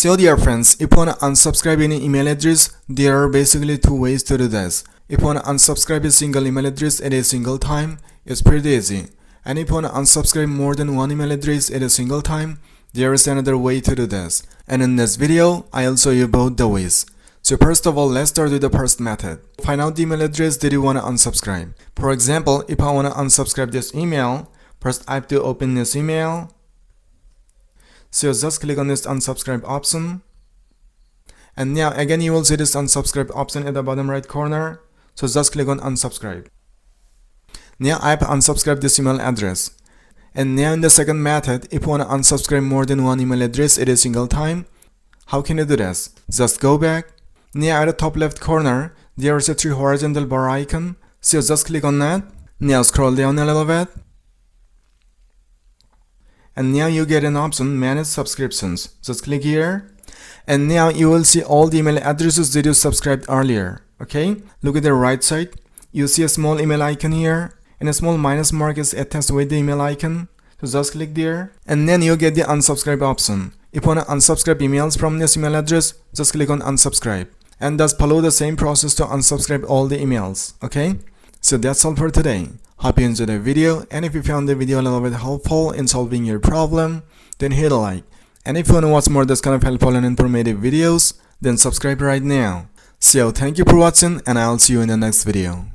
So dear friends, if you want to unsubscribe any email address, there are basically two ways to do this. If you want to unsubscribe a single email address at a single time, it's pretty easy. And if you want to unsubscribe more than one email address at a single time, there is another way to do this. And in this video, I'll show you both the ways. So first of all, let's start with the first method. Find out the email address that you want to unsubscribe. For example, if I want to unsubscribe this email, first I have to open this email. So just click on this unsubscribe option. And now again you will see this unsubscribe option at the bottom right corner. So just click on unsubscribe. Now I have unsubscribed this email address. And now in the second method, if you want to unsubscribe more than one email address at a single time, how can you do this? Just go back. Now at the top left corner, there is a three horizontal bar icon. So just click on that. Now scroll down a little bit. And now you get an option, manage subscriptions. Just click here. And now you will see all the email addresses that you subscribed earlier. Okay, look at the right side. You see a small email icon here, and a small minus mark is attached with the email icon. So just click there, and then you get the unsubscribe option. If you want to unsubscribe emails from this email address, just click on unsubscribe, and just follow the same process to unsubscribe all the emails. Okay, so that's all for today. Hope you enjoyed the video, and if you found the video a little bit helpful in solving your problem, then hit a like. And if you want to watch more this kind of helpful and informative videos, then subscribe right now. So thank you for watching, and I'll see you in the next video.